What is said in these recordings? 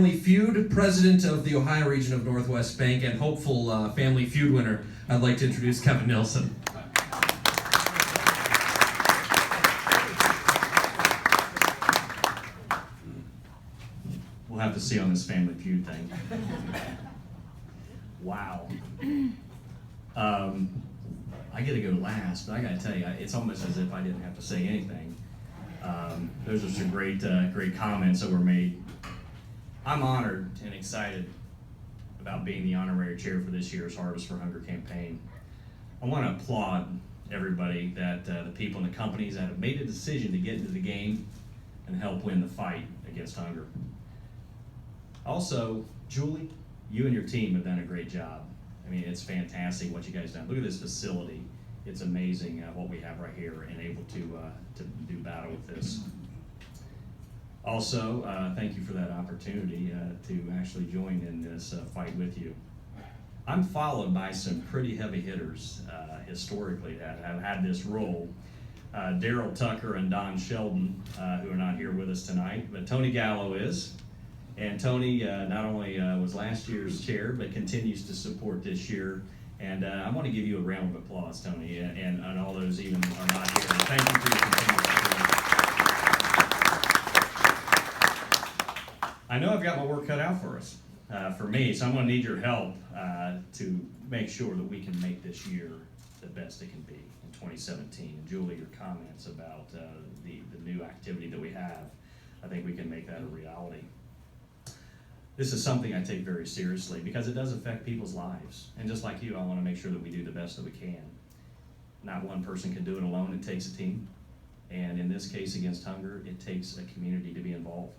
Family Feud, president of the Ohio region of Northwest Bank, and hopeful Family Feud winner, I'd like to introduce Kevin Nilsson. We'll have to see on this Family Feud thing. Wow. I get to go last, but I got to tell you, it's almost as if I didn't have to say anything. Those are some great comments that were made. I'm honored and excited about being the honorary chair for this year's Harvest for Hunger campaign. I want to applaud everybody, that the people and the companies that have made a decision to get into the game and help win the fight against hunger. Also, Julie, you and your team have done a great job. I mean, it's fantastic what you guys done. Look at this facility. It's amazing what we have right here and able to do battle with this. Also, thank you for that opportunity to actually join in this fight with you. I'm followed by some pretty heavy hitters historically that have had this role. Daryl Tucker and Don Sheldon, who are not here with us tonight, but Tony Gallo is. And Tony not only was last year's chair, but continues to support this year. And I want to give you a round of applause, Tony, and all those even are not here. And thank you for your continued support. I know I've got my work cut out for us, for me, so I'm going to need your help to make sure that we can make this year the best it can be in 2017. And Julie, your comments about the new activity that we have, I think we can make that a reality. This is something I take very seriously because it does affect people's lives. And just like you, I want to make sure that we do the best that we can. Not one person can do it alone, it takes a team. And in this case, against hunger, it takes a community to be involved.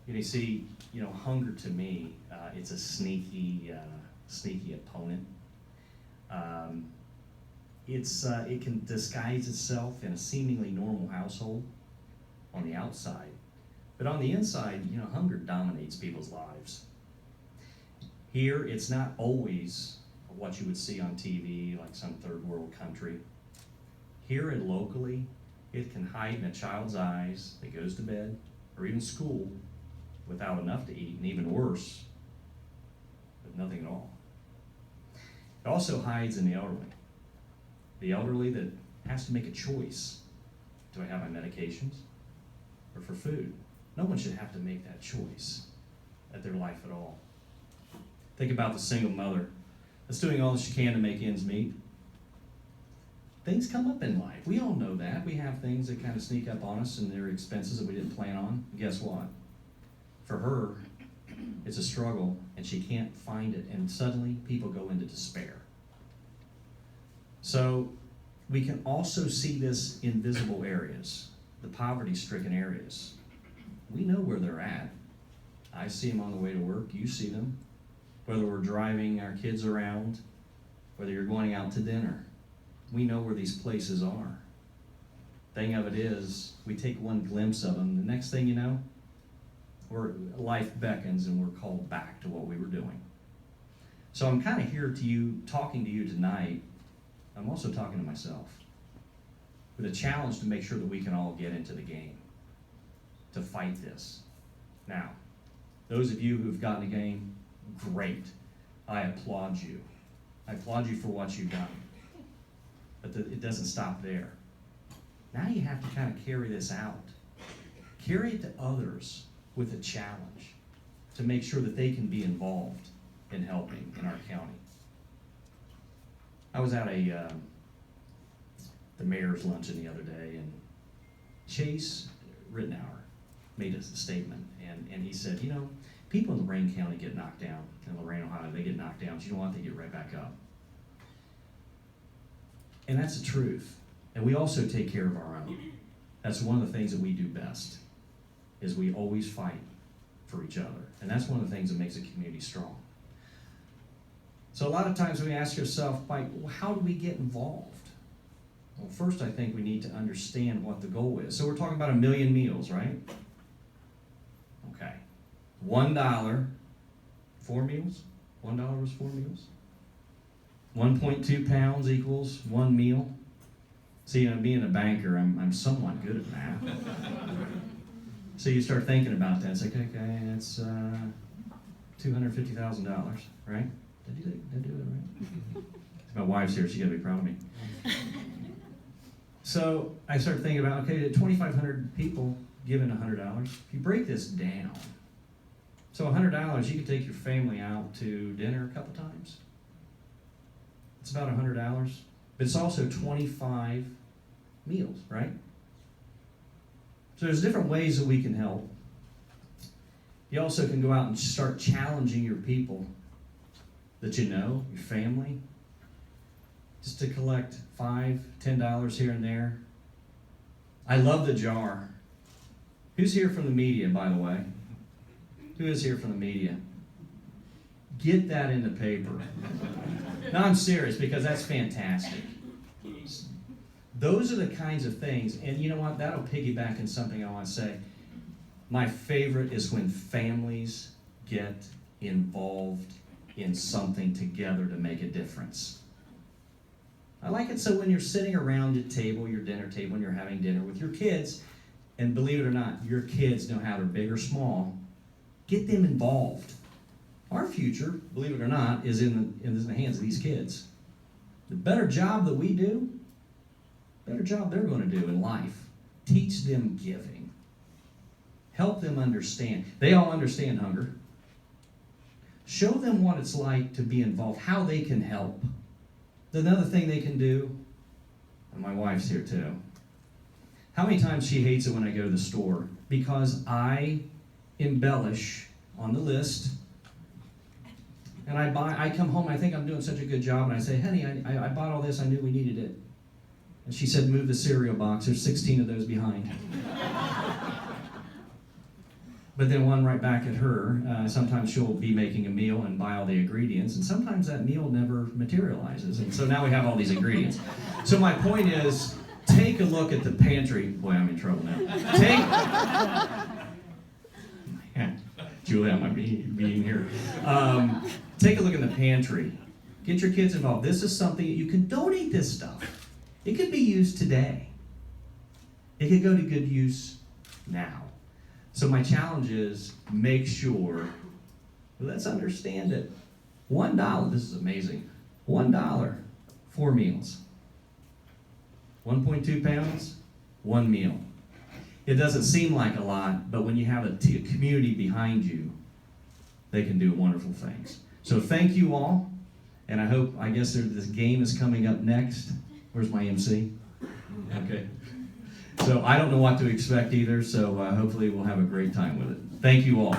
You see, hunger to me, it's a sneaky opponent. It can disguise itself in a seemingly normal household on the outside. But on the inside, hunger dominates people's lives. Here, it's not always what you would see on TV, like some third world country. Here and locally, it can hide in a child's eyes that goes to bed or even school without enough to eat, and even worse, with nothing at all. It also hides in the elderly. The elderly that has to make a choice. Do I have my medications or for food? No one should have to make that choice at their life at all. Think about the single mother that's doing all that she can to make ends meet. Things come up in life. We all know that. We have things that kind of sneak up on us, and they're expenses that we didn't plan on. And guess what? For her, it's a struggle, and she can't find it, and suddenly people go into despair. So we can also see this in visible areas, the poverty-stricken areas. We know where they're at. I see them on the way to work. You see them. Whether we're driving our kids around, whether you're going out to dinner, we know where these places are. Thing of it is, we take one glimpse of them. The next thing you know, life beckons and we're called back to what we were doing. So I'm kind of here talking to you tonight. I'm also talking to myself with a challenge to make sure that we can all get into the game to fight this. Now, those of you who've gotten the game, great. I applaud you. I applaud you for what you've done. But it doesn't stop there. Now you have to kind of carry this out. Carry it to others with a challenge to make sure that they can be involved in helping in our county. I was at the mayor's luncheon the other day, and Chase Rittenhour made a statement, and he said, people in Lorain County get knocked down, in Lorain, Ohio, they get knocked down, but you know what, they get right back up. And that's the truth. And we also take care of our own. That's one of the things that we do best, is we always fight for each other. And that's one of the things that makes a community strong. So a lot of times we ask ourselves, Mike, how do we get involved? Well, first I think we need to understand what the goal is. So we're talking about 1 million meals, right? Okay. $1, 4 meals? $1 was 4 meals? 1.2 pounds equals 1 meal. See, being a banker, I'm somewhat good at math. So you start thinking about that. It's like, okay, that's $250,000, right? Did I do it right? My wife's here. She's got to be proud of me. So I start thinking about, okay, 2,500 people giving $100. If you break this down, so $100, you could take your family out to dinner a couple times. It's about $100, but it's also 25 meals, right? So there's different ways that we can help. You also can go out and start challenging your people that you know, your family, just to collect $5, $10 here and there. I love the jar. Who's here from the media, by the way? Who is here from the media? Get that in the paper. No, I'm serious, because that's fantastic. Those are the kinds of things, and you know what? That'll piggyback in something I want to say. My favorite is when families get involved in something together to make a difference. I like it so when you're sitting around your table, your dinner table, when you're having dinner with your kids, and believe it or not, your kids know how they're big or small, get them involved. Our future, believe it or not, is in the hands of these kids. The better job that we do, better job they're going to do in life. Teach them giving. Help them understand. They all understand hunger. Show them what it's like to be involved, how they can help. Another thing they can do, and my wife's here too. How many times she hates it when I go to the store? Because I embellish on the list. And I come home, I think I'm doing such a good job, and I say, honey, I bought all this, I knew we needed it. And she said, move the cereal box, there's 16 of those behind. But then one right back at her, sometimes she'll be making a meal and buy all the ingredients, and sometimes that meal never materializes. And so now we have all these ingredients. So my point is, take a look at the pantry. Boy, I'm in trouble now. Julie, I might be being here. Take a look in the pantry. Get your kids involved. This is something, you can donate this stuff. It could be used today. It could go to good use now. So my challenge is, make sure, let's understand it. $1, this is amazing. $1, 4 meals. 1.2 pounds, 1 meal. It doesn't seem like a lot, but when you have a community behind you, they can do wonderful things. So thank you all, and I guess this game is coming up next. Where's my MC? Okay. So I don't know what to expect either, so hopefully we'll have a great time with it. Thank you all.